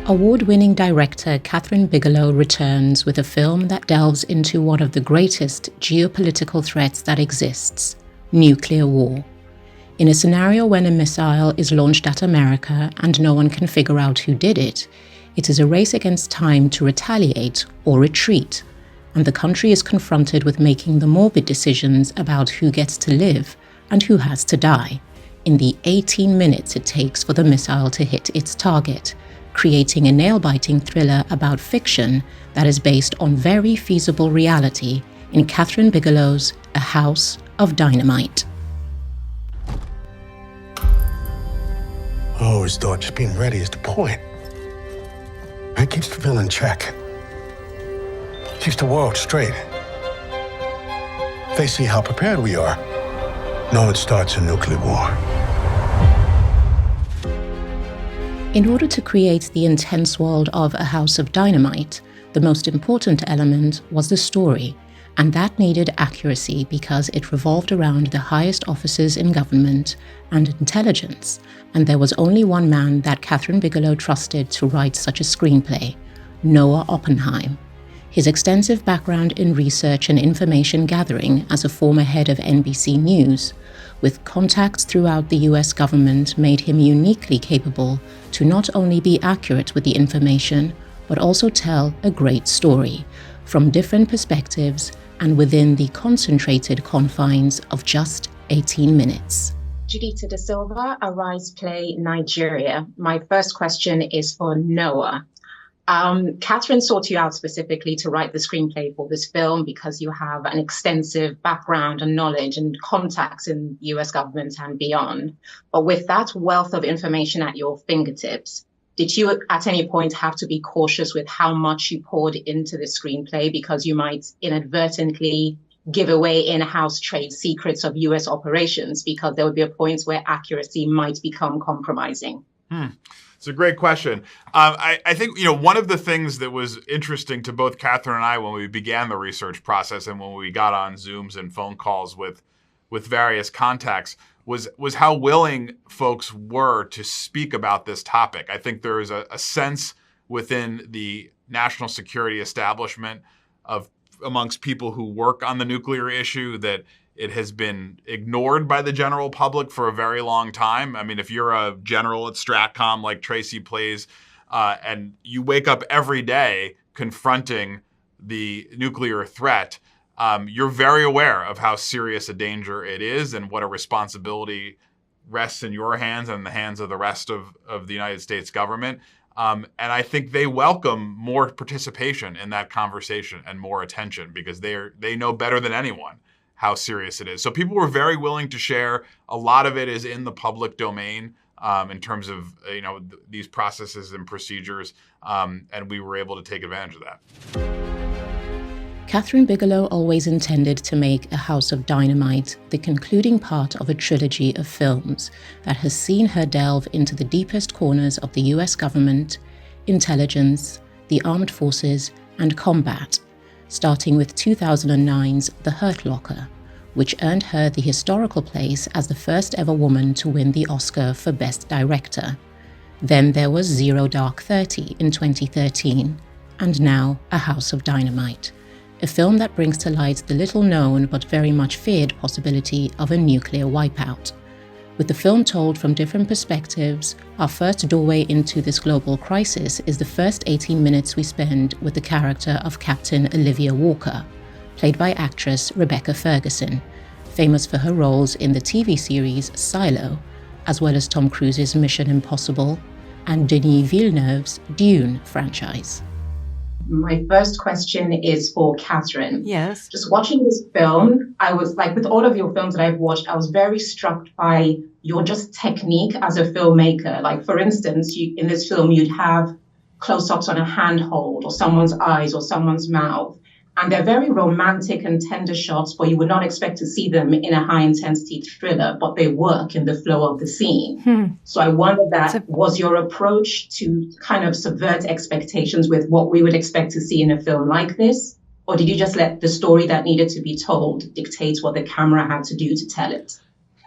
Award-winning director KATHRYN Bigelow returns with a film that delves into one of the greatest geopolitical threats that exists: nuclear war. In a scenario when a missile is launched at America and no one can figure out who did it, it is a race against time to retaliate or retreat, and the country is confronted with making the morbid decisions about who gets to live and who has to die in the 18 minutes it takes for the missile to hit its target, creating a nail-biting thriller about fiction that is based on very feasible reality in KATHRYN Bigelow's A House of Dynamite. I always thought just being ready is the point. That keeps the villain in check. Keeps the world straight. They see how prepared we are. No one starts a nuclear war. In order to create the intense world of A House of Dynamite, the most important element was the story, and that needed accuracy because it revolved around the highest officers in government and intelligence, and there was only one man that KATHRYN Bigelow trusted to write such a screenplay: Noah Oppenheim. His extensive background in research and information gathering as a former head of NBC News, with contacts throughout the US government, made him uniquely capable to not only be accurate with the information, but also tell a great story from different perspectives and within the concentrated confines of just 18 minutes. Judita DaSilva, Arise Play, Nigeria. My first question is for Noah. KATHRYN sought you out specifically to write the screenplay for this film because you have an extensive background and knowledge and contacts in the US government and beyond. But with that wealth of information at your fingertips, did you at any point have to be cautious with how much you poured into the screenplay because you might inadvertently give away in-house trade secrets of US operations because there would be a point where accuracy might become compromising? It's a great question. I think, one of the things that was interesting to both KATHRYN and I when we began the research process and when we got on Zooms and phone calls with various contacts was how willing folks were to speak about this topic. I think there is a sense within the national security establishment amongst people who work on the nuclear issue that it has been ignored by the general public for a very long time. I mean, if you're a general at Stratcom like Tracy plays, and you wake up every day confronting the nuclear threat, you're very aware of how serious a danger it is and what a responsibility rests in your hands and the hands of the rest of the United States government. And I think they welcome more participation in that conversation and more attention because they know better than anyone how serious it is. So people were very willing to share. A lot of it is in the public domain in terms of these processes and procedures, and we were able to take advantage of that. KATHRYN Bigelow always intended to make A House of Dynamite the concluding part of a trilogy of films that has seen her delve into the deepest corners of the US government, intelligence, the armed forces, and combat, starting with 2009's The Hurt Locker, which earned her the historical place as the first ever woman to win the Oscar for Best Director. Then there was Zero Dark 30 in 2013, and now A House of Dynamite, a film that brings to light the little-known but very much feared possibility of a nuclear wipeout. With the film told from different perspectives, our first doorway into this global crisis is the first 18 minutes we spend with the character of Captain Olivia Walker, played by actress Rebecca Ferguson, famous for her roles in the TV series Silo, as well as Tom Cruise's Mission Impossible and Denis Villeneuve's Dune franchise. My first question is for KATHRYN. Yes. Just watching this film, I was like, with all of your films that I've watched, I was very struck by your just technique as a filmmaker. Like, for instance, in this film, you'd have close-ups on a handhold or someone's eyes or someone's mouth. And they're very romantic and tender shots, but you would not expect to see them in a high-intensity thriller, but they work in the flow of the scene. So I wonder was your approach to kind of subvert expectations with what we would expect to see in a film like this? Or did you just let the story that needed to be told dictate what the camera had to do to tell it?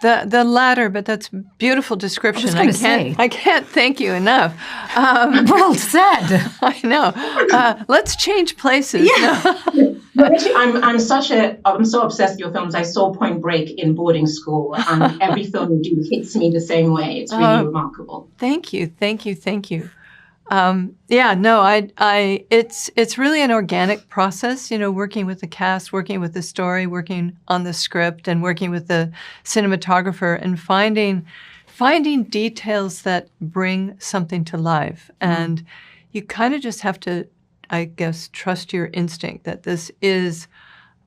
The latter, but that's beautiful description. I can't thank you enough. Well said. I know. Let's change places. Yeah. But actually, I'm so obsessed with your films. I saw Point Break in boarding school, and every film you do hits me the same way. It's really remarkable. Thank you. It's really an organic process, working with the cast, working with the story, working on the script, and working with the cinematographer, and finding details that bring something to life. And you kind of just have to, I guess, trust your instinct that this is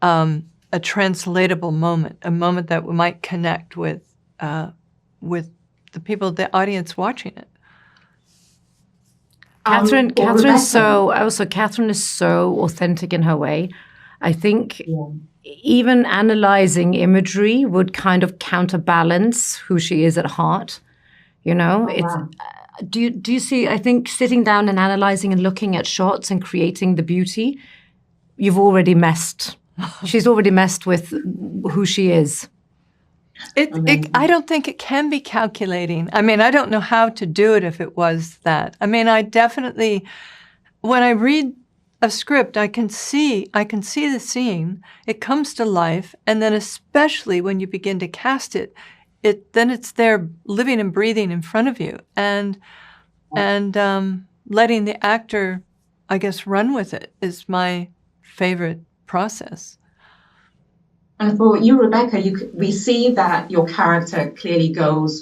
a translatable moment, a moment that we might connect with the people, the audience watching it. Kathryn is so authentic in her way. I think even analyzing imagery would kind of counterbalance who she is at heart. Do you see? I think sitting down and analyzing and looking at shots and creating the beauty, she's already messed with who she is. I don't think it can be calculating. I mean, I don't know how to do it if it was that. I mean, I definitely, when I read a script, I can see the scene. It comes to life, and then especially when you begin to cast it, then it's there living and breathing in front of you, and letting the actor, I guess, run with it is my favorite process. And for you, Rebecca, we see that your character clearly goes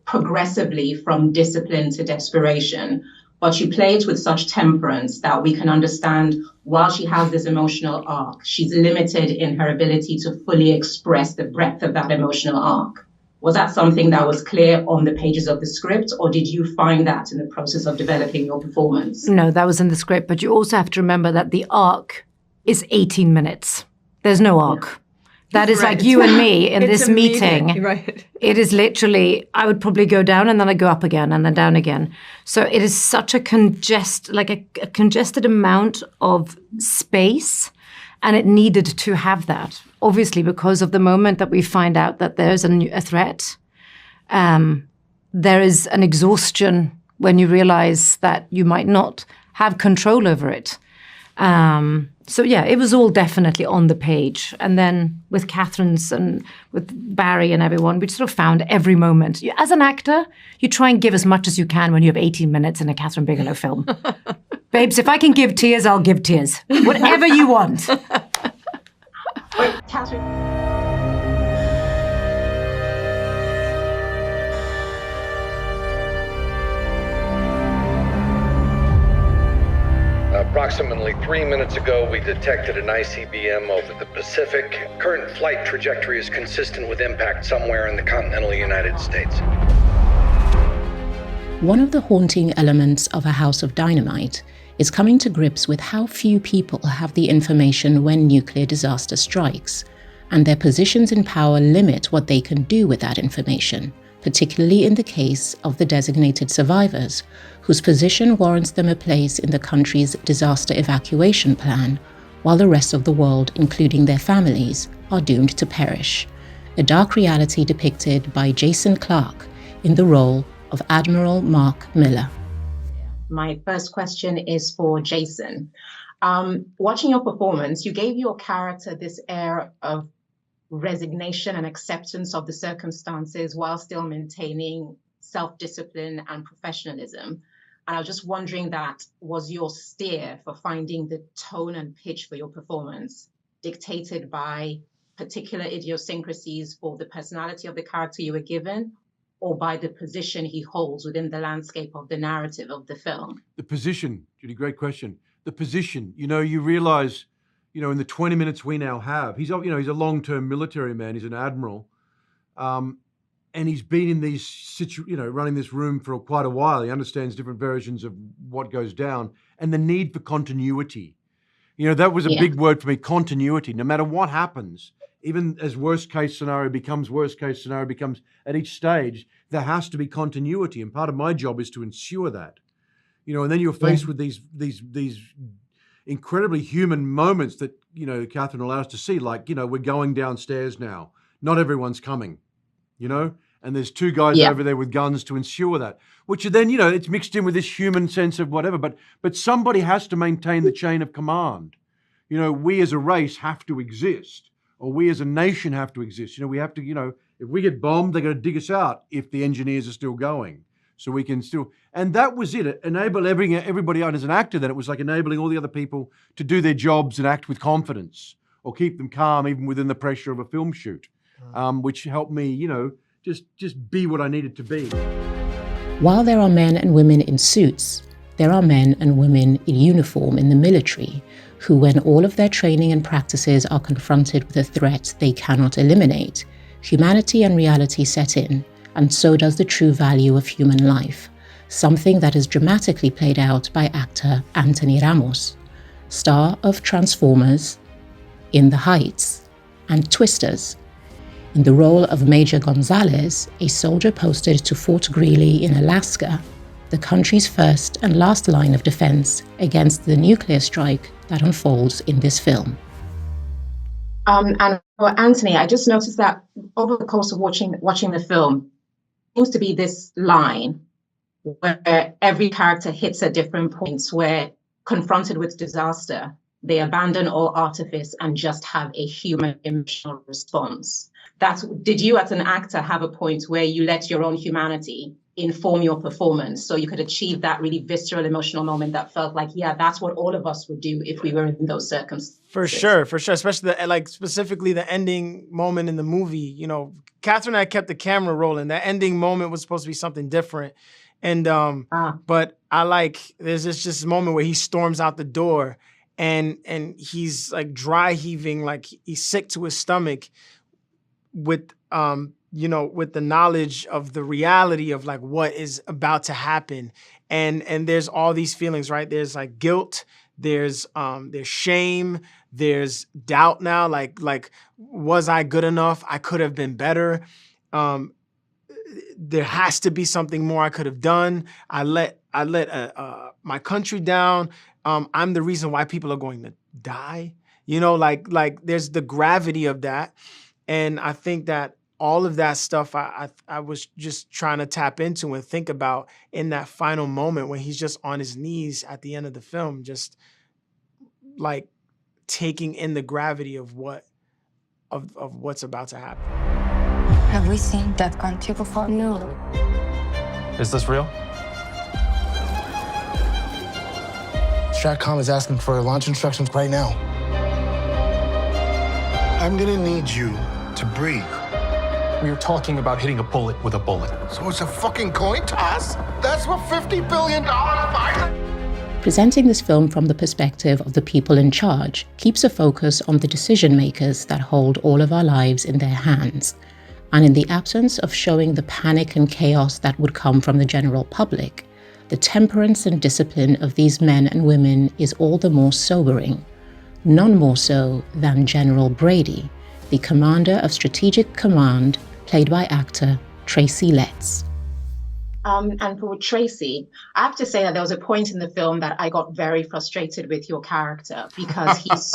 progressively from discipline to desperation, but you play it with such temperance that we can understand while she has this emotional arc, she's limited in her ability to fully express the breadth of that emotional arc. Was that something that was clear on the pages of the script, or did you find that in the process of developing your performance? No, that was in the script, but you also have to remember that the arc is 18 minutes. There's no arc. Yeah. That is like you and me in this meeting. Right. It is literally, I would probably go down and then I go up again and then down again. So it is such a congested amount of space, and it needed to have that. Obviously, because of the moment that we find out that there's a threat, there is an exhaustion when you realize that you might not have control over it. So yeah, it was all definitely on the page. And then with Kathryn's and with Barry and everyone, we sort of found every moment. As an actor, you try and give as much as you can when you have 18 minutes in a Kathryn Bigelow film. Babes, if I can give tears, I'll give tears. Whatever you want. Kathryn. Approximately 3 minutes ago, we detected an ICBM over the Pacific. Current flight trajectory is consistent with impact somewhere in the continental United States. One of the haunting elements of A House of Dynamite is coming to grips with how few people have the information when nuclear disaster strikes, and their positions in power limit what they can do with that information, particularly in the case of the designated survivors, whose position warrants them a place in the country's disaster evacuation plan, while the rest of the world, including their families, are doomed to perish. A dark reality depicted by Jason Clarke in the role of Admiral Mark Miller. My first question is for Jason. Watching your performance, you gave your character this air of resignation and acceptance of the circumstances while still maintaining self-discipline and professionalism. And I was just wondering, that was your steer for finding the tone and pitch for your performance dictated by particular idiosyncrasies for the personality of the character you were given, or by the position he holds within the landscape of the narrative of the film? The position, Judy, great question. The position, you realize, in the 20 minutes we now have, he's a long-term military man, he's an admiral, and he's been in these running this room for quite a while. He understands different versions of what goes down, and the need for continuity. That was a big word for me, continuity. No matter what happens, even as worst case scenario becomes at each stage, there has to be continuity. And part of my job is to ensure that, and then you're faced with these incredibly human moments that, Kathryn allowed us to see, like, we're going downstairs now. Not everyone's coming. you know? And there's two guys over there with guns to ensure that, which are then, you know, it's mixed in with this human sense of whatever, but somebody has to maintain the chain of command. You know, we as a race have to exist, or we as a nation have to exist. You know, we have to, you know, if we get bombed, they're going to dig us out if the engineers are still going. So we can still, and that was it. Enable everybody out as an actor. Then it was like enabling all the other people to do their jobs and act with confidence, or keep them calm even within the pressure of a film shoot, which helped me, you know, just be what I needed to be. While there are men and women in suits, there are men and women in uniform in the military who, when all of their training and practices are confronted with a threat they cannot eliminate, humanity and reality set in, and so does the true value of human life, something that is dramatically played out by actor Anthony Ramos, star of Transformers, In the Heights, and Twisters. In the role of Major Gonzalez, a soldier posted to Fort Greely in Alaska, the country's first and last line of defense against the nuclear strike that unfolds in this film. And for Anthony, I just noticed that over the course of watching the film, seems to be this line where every character hits at different points where, confronted with disaster, they abandon all artifice and just have a human emotional response. Did you as an actor have a point where you let your own humanity inform your performance so you could achieve that really visceral emotional moment that felt like, yeah, that's what all of us would do if we were in those circumstances? For sure. Especially specifically the ending moment in the movie. You know, KATHRYN and I kept the camera rolling. That ending moment was supposed to be something different. And but there's this moment where he storms out the door and he's like dry heaving, like he's sick to his stomach with with the knowledge of the reality of like what is about to happen. And there's all these feelings, right? There's like guilt, there's shame, there's doubt now, like was I good enough? I could have been better. There has to be something more I could have done. I let my country down. I'm the reason why people are going to die. You know, like there's the gravity of that. And I think that all of that stuff I was just trying to tap into and think about in that final moment when he's just on his knees at the end of the film, just like taking in the gravity of what's about to happen. Have we seen that country before? No. Is this real? Stratcom is asking for launch instructions right now. I'm gonna need you to breathe. We are talking about hitting a bullet with a bullet. So it's a fucking coin toss? That's what $50 billion buys? Presenting this film from the perspective of the people in charge keeps a focus on the decision makers that hold all of our lives in their hands. And in the absence of showing the panic and chaos that would come from the general public, the temperance and discipline of these men and women is all the more sobering. None more so than General Brady, the commander of Strategic Command, played by actor Tracy Letts. And for Tracy, I have to say that there was a point in the film that I got very frustrated with your character because he's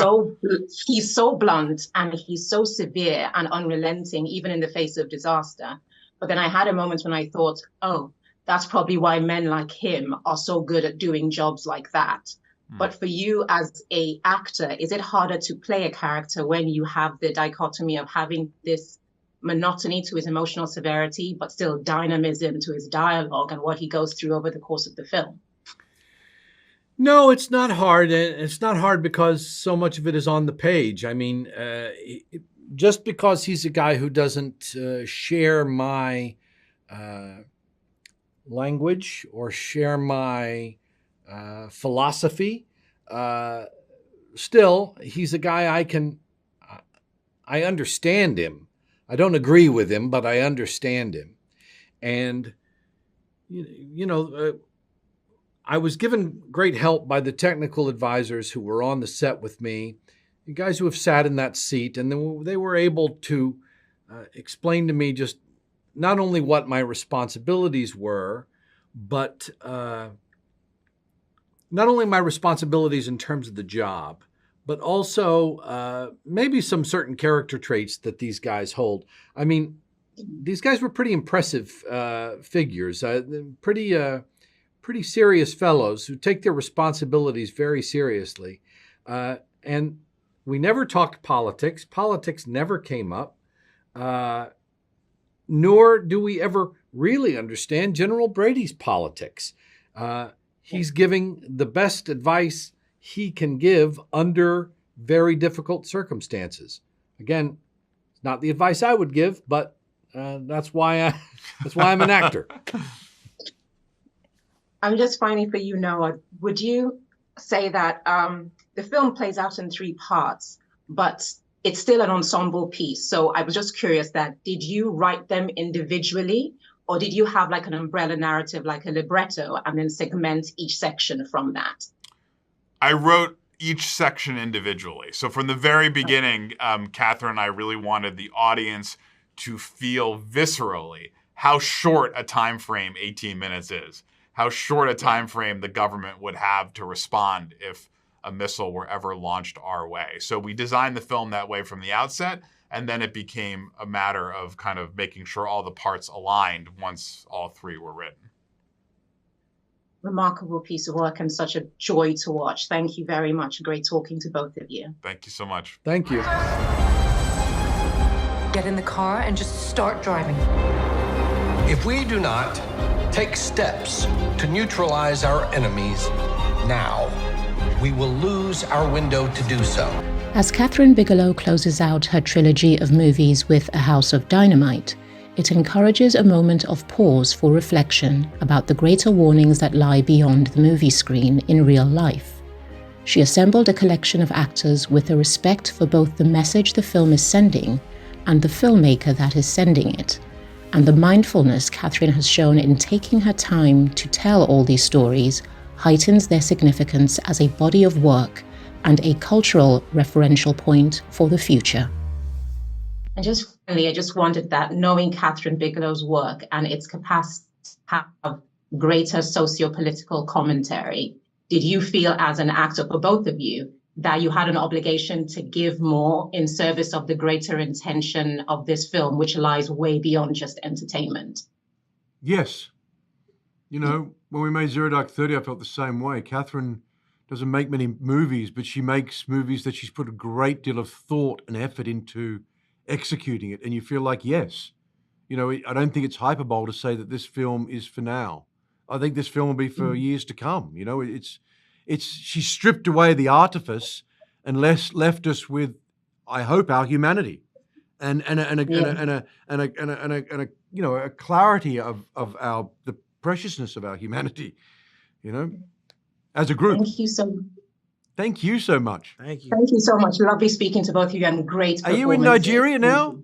so blunt and he's so severe and unrelenting, even in the face of disaster. But then I had a moment when I thought, oh, that's probably why men like him are so good at doing jobs like that. But for you as an actor, is it harder to play a character when you have the dichotomy of having this monotony to his emotional severity, but still dynamism to his dialogue and what he goes through over the course of the film? No, it's not hard. It's not hard because so much of it is on the page. I mean, just because he's a guy who doesn't share my language or share my philosophy, still, he's a guy I understand him. I don't agree with him, but I understand him. And, I was given great help by the technical advisors who were on the set with me, the guys who have sat in that seat, and they were able to explain to me just not only what my responsibilities were, but not only my responsibilities in terms of the job, but also maybe some certain character traits that these guys hold. I mean, these guys were pretty impressive figures, pretty serious fellows who take their responsibilities very seriously. And we never talked politics. Politics never came up, nor do we ever really understand General Brady's politics. He's giving the best advice he can give under very difficult circumstances. Again, it's not the advice I would give, but that's why I'm an actor. I'm just finding for you, Noah, would you say that the film plays out in 3 parts, but it's still an ensemble piece? So I was just curious that, did you write them individually, or did you have like an umbrella narrative, like a libretto, and then segment each section from that? I wrote each section individually. So from the very beginning, KATHRYN and I really wanted the audience to feel viscerally how short a time frame 18 minutes is, how short a time frame the government would have to respond if a missile were ever launched our way. So we designed the film that way from the outset, and then it became a matter of kind of making sure all the parts aligned once all 3 were written. Remarkable piece of work and such a joy to watch. Thank you very much. Great talking to both of you. Thank you so much. Thank you. Get in the car and just start driving. If we do not take steps to neutralize our enemies now, we will lose our window to do so. As KATHRYN Bigelow closes out her trilogy of movies with A House of Dynamite, it encourages a moment of pause for reflection about the greater warnings that lie beyond the movie screen in real life. She assembled a collection of actors with a respect for both the message the film is sending and the filmmaker that is sending it, and the mindfulness KATHRYN has shown in taking her time to tell all these stories heightens their significance as a body of work and a cultural referential point for the future. And just finally, I just wanted that, knowing KATHRYN Bigelow's work and its capacity to have greater socio-political commentary, did you feel as an actor, for both of you, that you had an obligation to give more in service of the greater intention of this film, which lies way beyond just entertainment? Yes. You know, when we made Zero Dark 30, I felt the same way. KATHRYN doesn't make many movies, but she makes movies that she's put a great deal of thought and effort into executing it. And you feel like, yes, you know, I don't think it's hyperbole to say that this film is for now. I think this film will be for years to come. You know, she stripped away the artifice and left us with, I hope, our humanity and a you know, a clarity of the preciousness of our humanity, you know, as a group. Thank you so much. Thank you so much. Thank you. Thank you so much. Lovely speaking to both of you, and great Are you in Nigeria now?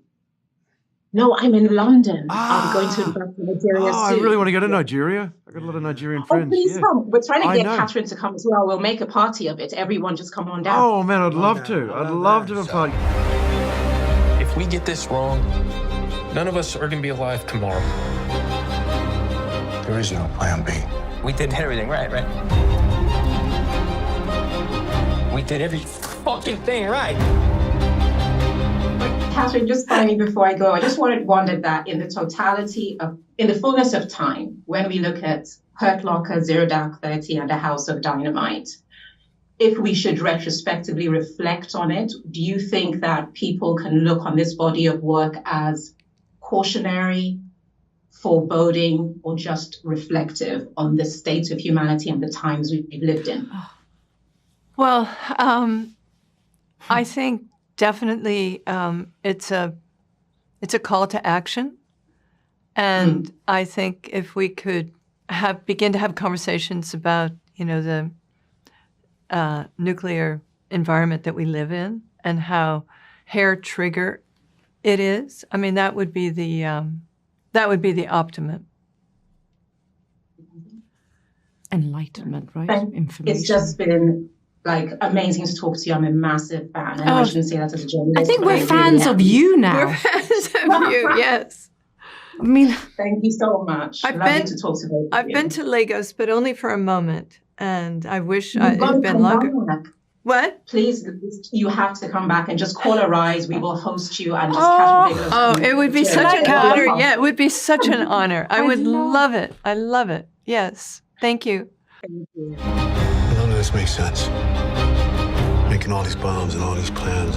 No, I'm in London. I'm going to Nigeria soon. I really want to go to Nigeria. I've got a lot of Nigerian friends. Please come. We're trying to get know. KATHRYN to come as well. We'll make a party of it. Everyone just come on down. Oh, man, I'd love to. I'd love to have a party. If we get this wrong, none of us are going to be alive tomorrow. There is no plan B. We did everything right? We did every fucking thing right. KATHRYN, just finally before I go, I just wondered that in the fullness of time, when we look at Hurt Locker, Zero Dark 30, and A House of Dynamite, if we should retrospectively reflect on it, do you think that people can look on this body of work as cautionary, foreboding, or just reflective on the state of humanity and the times we've lived in? Well, I think definitely it's a call to action, and I think if we could begin to have conversations about, you know, the nuclear environment that we live in and how hair trigger it is, I mean, that would be the optimum. Enlightenment, right? Information. It's just been like amazing to talk to you. I'm a massive fan. I shouldn't say that as a journalist. I think we're fans of you now. We're fans of you, yes. I mean, thank you so much. I've been to Lagos, but only for a moment, and I wish it had been longer. What? Please, you have to come back and just call Arise. We will host you and just Kathryn Bigelow. Oh, it would be such an honor. Yeah, it would be such an honor. I would love it. I love it. Yes. Thank you. Thank you. None of this makes sense. Making all these bombs and all these plans.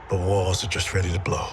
The walls are just ready to blow.